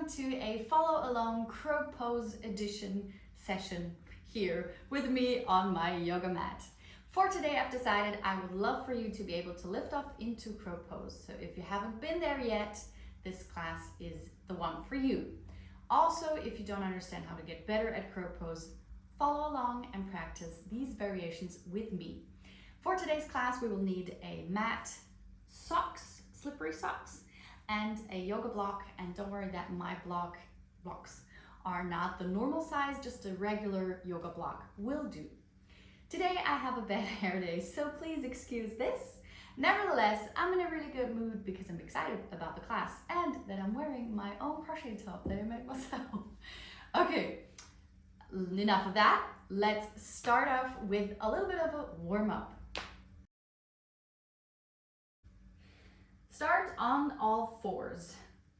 welcome to a follow along crow pose edition session here with me on my yoga mat. For today I've decided I would love for you to be able to lift off into crow pose. So if you haven't been there yet, this class is the one for you. Also, if you don't understand how to get better at crow pose, follow along and practice these variations with me. For today's class we will need a mat, socks, slippery socks, and a yoga block. And don't worry that my blocks are not the normal size, just a regular yoga block will do. Today I have a bad hair day, so please excuse this. Nevertheless, I'm in a really good mood because I'm excited about the class and that I'm wearing my own crochet top that I made myself. Okay, enough of that. Let's start off with a little bit of a warm-up. Start on all fours,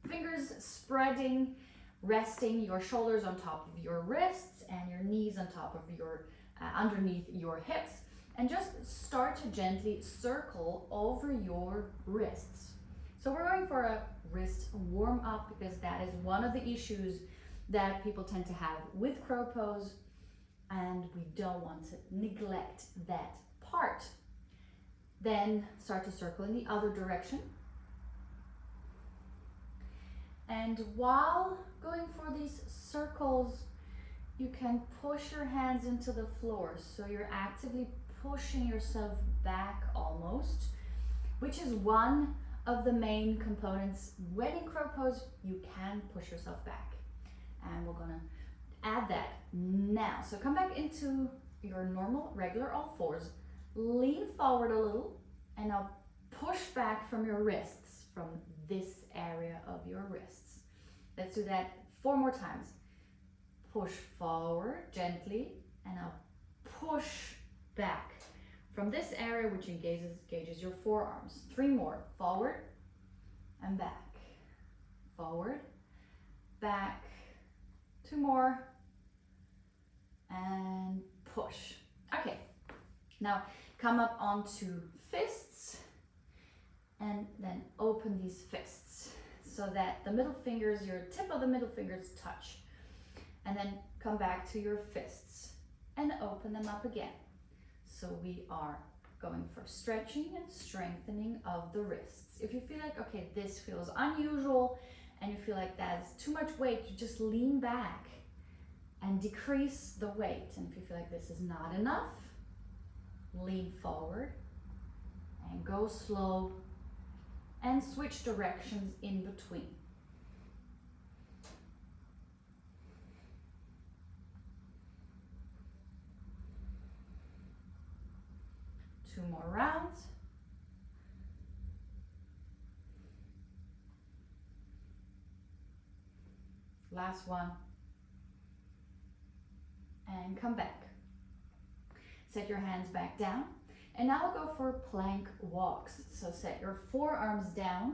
fingers spreading, resting your shoulders on top of your wrists and your knees on top of your, underneath your hips. And just start to gently circle over your wrists. So we're going for a wrist warm up because that is one of the issues that people tend to have with crow pose, and we don't want to neglect that part. Then start to circle in the other direction. And while going for these circles, you can push your hands into the floor. So you're actively pushing yourself back almost, which is one of the main components. When in crow pose, you can push yourself back. And we're gonna add that now. So come back into your normal, regular all fours. Lean forward a little and now push back from your wrists, from this area of your wrists. Let's do that 4 more times. Push forward gently and now push back from this area, which engages your forearms. 3 more. Forward and back. Forward, back. 2 more and push. Okay, now come up onto fists and then open these fists so that the middle fingers, your tip of the middle fingers touch. And then come back to your fists and open them up again. So we are going for stretching and strengthening of the wrists. If you feel like, okay, this feels unusual and you feel like that's too much weight, you just lean back and decrease the weight. And if you feel like this is not enough, lean forward and go slow and switch directions in between. Two more rounds. Last one. And come back. Set your hands back down. And now we'll go for plank walks. So set your forearms down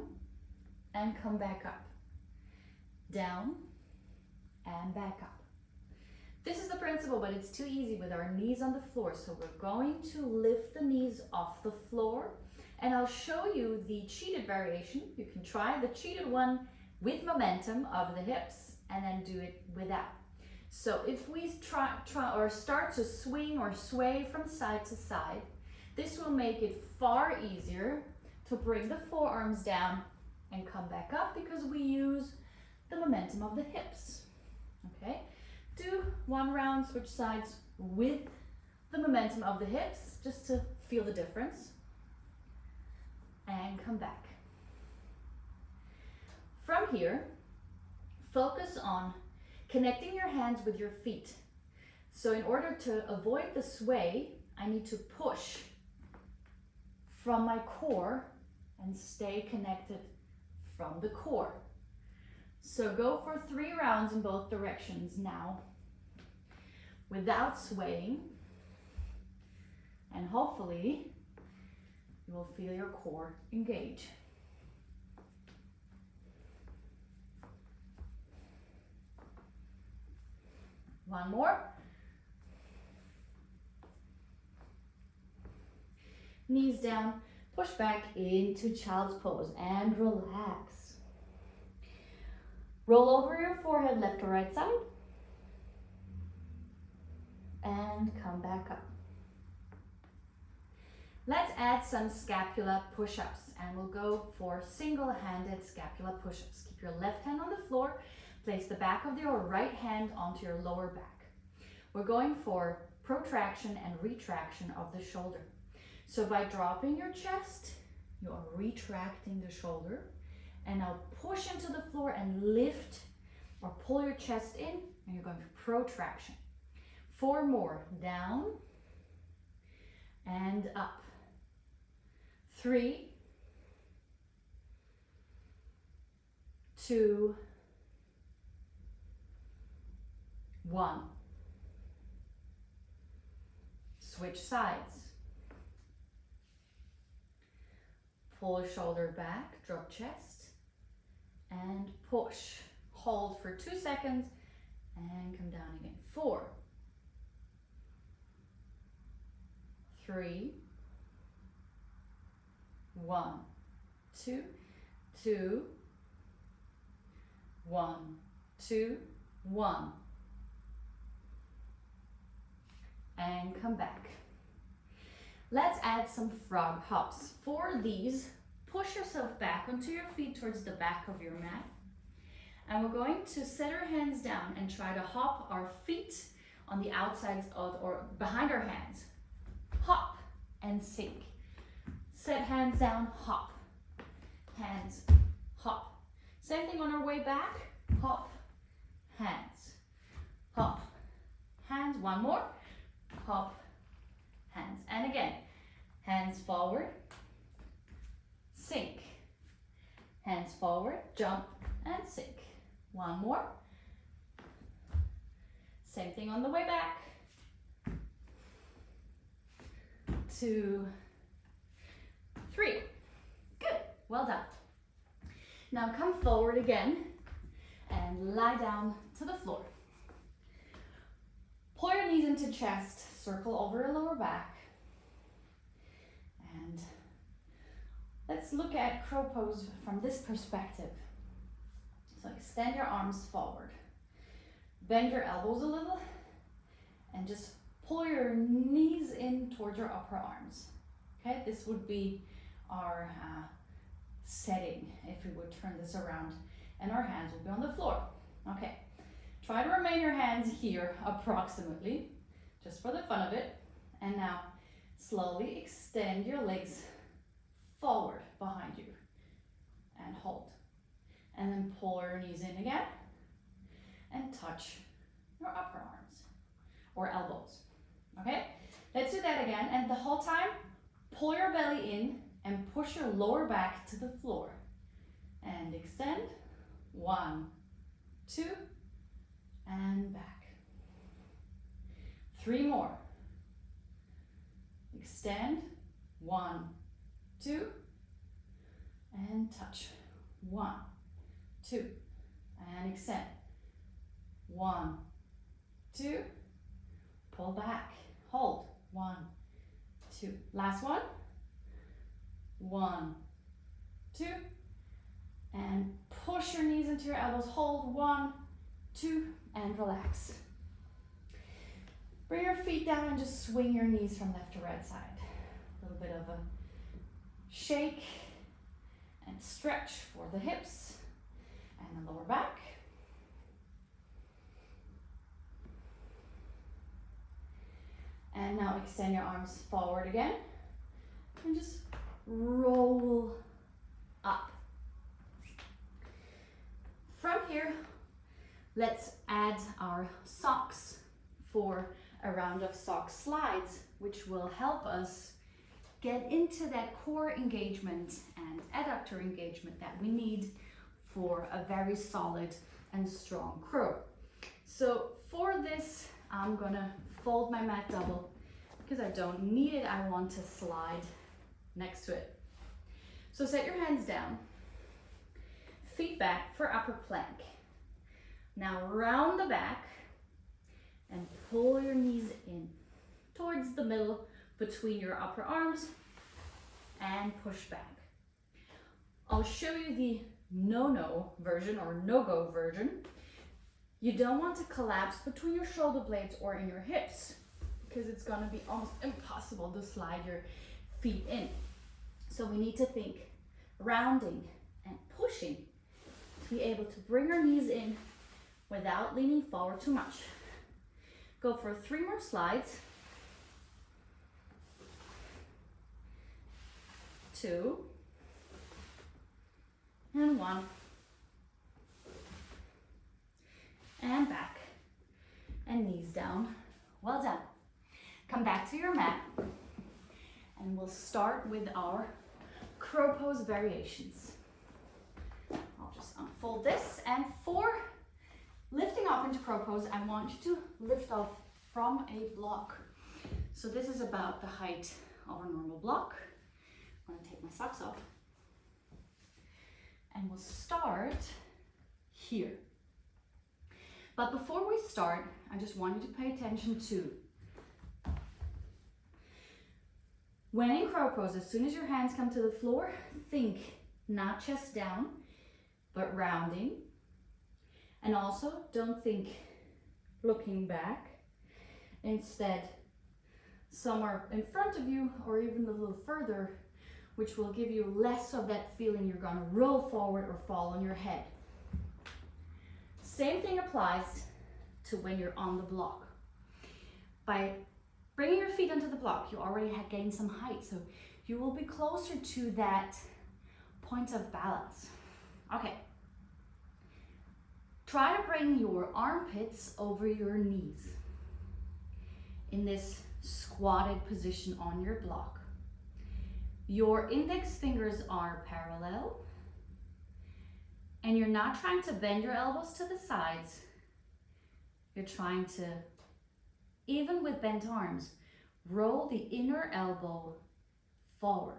and come back up. Down and back up. This is the principle, but it's too easy with our knees on the floor. So we're going to lift the knees off the floor. And I'll show you the cheated variation. You can try the cheated one with momentum of the hips and then do it without. So if we try or start to swing or sway from side to side, this will make it far easier to bring the forearms down and come back up because we use the momentum of the hips. Okay, do 1 round, switch sides with the momentum of the hips just to feel the difference. And come back. From here, focus on connecting your hands with your feet. So in order to avoid the sway, I need to push from my core and stay connected from the core. So go for 3 rounds in both directions now without swaying, and hopefully you will feel your core engage. One more. Knees down, push back into child's pose and relax. Roll over your forehead, left or right side. And come back up. Let's add some scapula push-ups, and we'll go for single-handed scapula push-ups. Keep your left hand on the floor. Place the back of your right hand onto your lower back. We're going for protraction and retraction of the shoulder. So by dropping your chest, you are retracting the shoulder, and now push into the floor and lift or pull your chest in, and you're going for protraction. 4 more, down and up. 3, 2, 1. Switch sides. Pull shoulder back, drop chest, and push. Hold for 2 seconds, and come down again. 4, 3, 1, 2, 2, 1, 2, 1. And come back. Let's add some frog hops. For these, push yourself back onto your feet towards the back of your mat. And we're going to set our hands down and try to hop our feet on the outsides of, or behind our hands. Hop and sink. Set hands down, hop. Hands, hop. Same thing on our way back. Hop, hands. Hop, hands. 1 more. Hop, hands. And again, hands forward, sink. Hands forward, jump and sink. 1 more. Same thing on the way back. 2, 3. Good, well done. Now come forward again and lie down to the floor. Pull your knees into chest, circle over your lower back. And let's look at crow pose from this perspective. So extend your arms forward. Bend your elbows a little and just pull your knees in towards your upper arms. Okay, this would be our setting if we would turn this around, and our hands will be on the floor. Okay, try to remain your hands here approximately, just for the fun of it. And now slowly extend your legs forward behind you and hold. And then pull your knees in again and touch your upper arms or elbows. Okay, let's do that again. And the whole time, pull your belly in and push your lower back to the floor. And extend. 1, 2, and back. 3 more. Extend. 1, 2, and touch. 1, 2, and extend. 1, 2, pull back, hold. 1, 2. Last one. 1, 2, and push your knees into your elbows. Hold. 1, 2, and relax. Bring your feet down and just swing your knees from left to right side. A little bit of a shake and stretch for the hips and the lower back. And now extend your arms forward again and just roll up. From here, let's add our socks for a round of sock slides, which will help us get into that core engagement and adductor engagement that we need for a very solid and strong crow. So for this, I'm gonna fold my mat double because I don't need it. I want to slide next to it. So set your hands down, feet back for upper plank. Now round the back and pull your knees in towards the middle between your upper arms and push back. I'll show you the no-no version or no-go version. You don't want to collapse between your shoulder blades or in your hips because it's going to be almost impossible to slide your feet in. So we need to think rounding and pushing to be able to bring our knees in without leaning forward too much. Go for 3 more slides. 2 and 1 and back and knees down. Well done. Come back to your mat and we'll start with our crow pose variations. I'll just unfold this, and for lifting off into crow pose, I want you to lift off from a block. So this is about the height of a normal block. I'm going to take my socks off. And we'll start here. But before we start, I just want you to pay attention to when in crow pose, as soon as your hands come to the floor, think not chest down, but rounding. And also don't think looking back. Instead, somewhere in front of you or even a little further, which will give you less of that feeling you're going to roll forward or fall on your head. Same thing applies to when you're on the block. By bringing your feet onto the block, you already have gained some height, so you will be closer to that point of balance. Okay. Try to bring your armpits over your knees in this squatted position on your block. Your index fingers are parallel, and you're not trying to bend your elbows to the sides. You're trying to, even with bent arms, roll the inner elbow forward.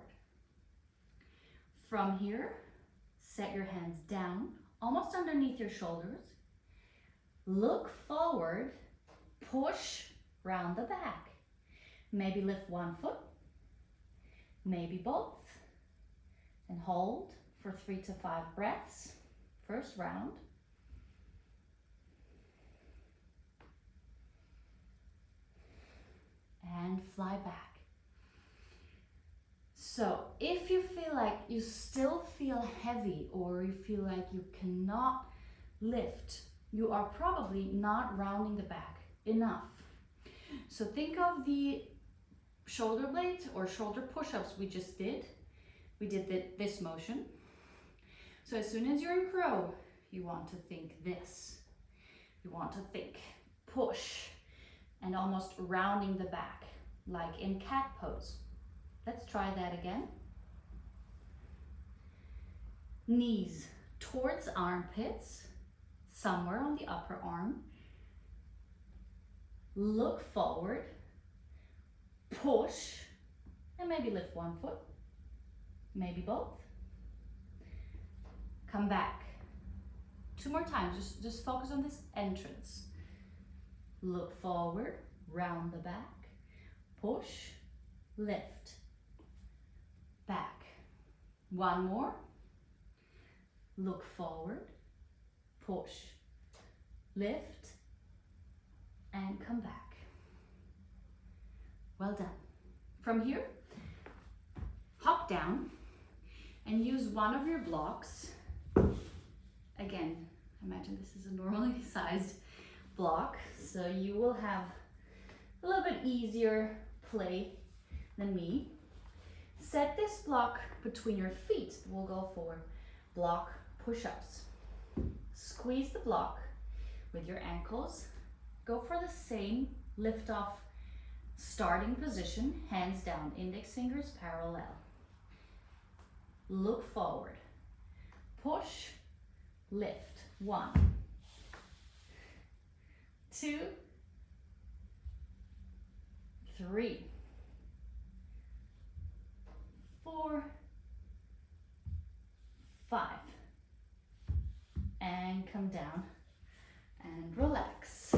From here, set your hands down, almost underneath your shoulders. Look forward, push round the back. Maybe lift one foot, maybe both, and hold for 3 to 5 breaths. First round. And fly back. So if you feel like you still feel heavy or you feel like you cannot lift, you are probably not rounding the back enough. So think of the shoulder blades or shoulder push-ups we just did. We did this motion. So as soon as you're in crow, you want to think this. You want to think push and almost rounding the back, like in cat pose. Let's try that again. Knees towards armpits, somewhere on the upper arm. Look forward, push, and maybe lift one foot, maybe both. Come back. 2 more times, just focus on this entrance. Look forward, round the back, push, lift, back. 1 more. Look forward, push, lift, and come back. Well done. From here, hop down and use one of your blocks. Again, imagine this is a normally sized block, so you will have a little bit easier play than me. Set this block between your feet. We'll go for block push-ups. Squeeze the block with your ankles. Go for the same lift off starting position, hands down, index fingers parallel. Look forward, push, lift. 1, 2, 3, 4, 5, and come down and relax.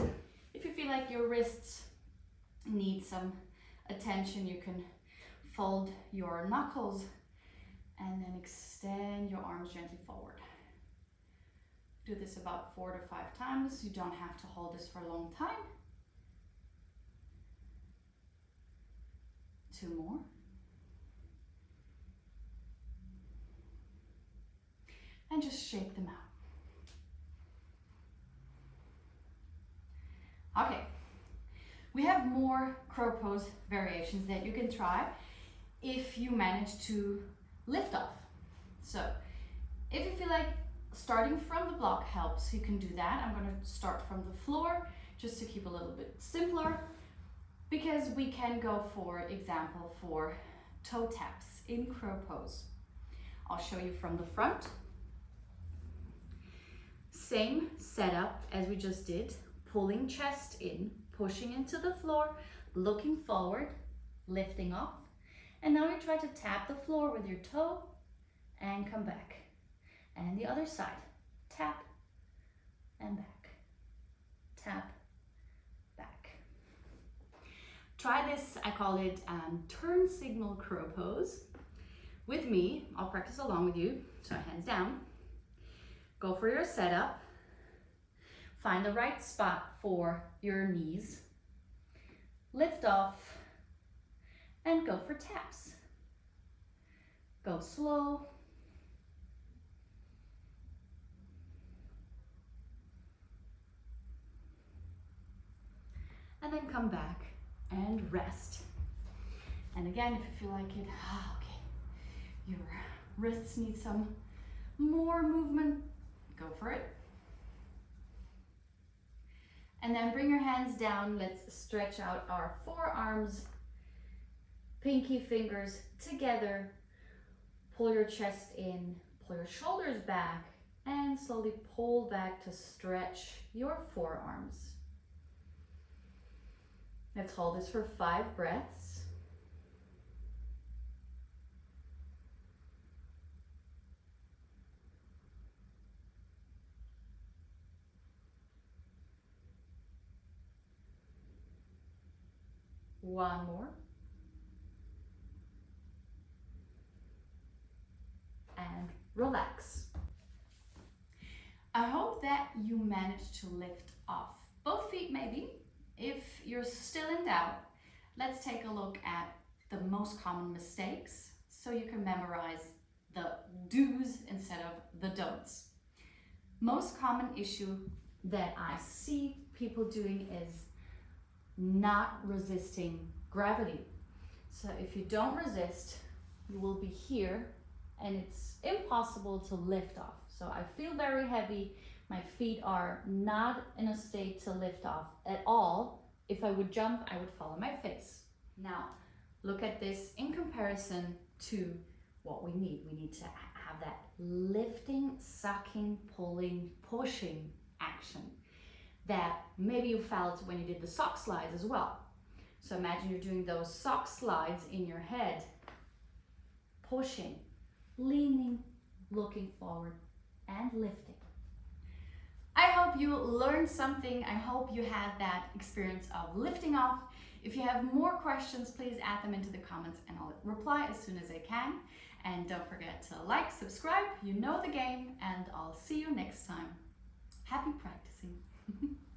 If you feel like your wrists need some attention, you can fold your knuckles and then extend your arms gently forward. Do this about 4 to 5 times. You don't have to hold this for a long time. 2 more. And just shake them out. Okay, we have more crow pose variations that you can try if you manage to lift off. So if you feel like starting from the block helps, you can do that. I'm going to start from the floor just to keep a little bit simpler, because we can go, for example, for toe taps in crow pose. I'll show you from the front. Same setup as we just did, pulling chest in, pushing into the floor, looking forward, lifting off. And now you try to tap the floor with your toe and come back. And the other side, tap and back, tap, back. Try this, I call it turn signal crow pose. With me, I'll practice along with you. So hands down, go for your setup, find the right spot for your knees, lift off, and go for taps. Go slow. And then come back and rest. And again, if you feel like it, okay, your wrists need some more movement, go for it. And then bring your hands down. Let's stretch out our forearms, pinky fingers together. Pull your chest in, pull your shoulders back, and slowly pull back to stretch your forearms. Let's hold this for 5 breaths. One more. And relax. I hope that you managed to lift off both feet maybe. If you're still in doubt, let's take a look at the most common mistakes so you can memorize the do's instead of the don'ts. Most common issue that I see people doing is not resisting gravity. So if you don't resist, you will be here and it's impossible to lift off. So I feel very heavy. My feet are not in a state to lift off at all. If I would jump, I would fall on my face. Now, look at this in comparison to what we need. We need to have that lifting, sucking, pulling, pushing action that maybe you felt when you did the sock slides as well. So imagine you're doing those sock slides in your head, pushing, leaning, looking forward, and lifting. I hope you learned something. I hope you had that experience of lifting off. If you have more questions, please add them into the comments and I'll reply as soon as I can. And don't forget to like, subscribe, you know the game, and I'll see you next time. Happy practicing.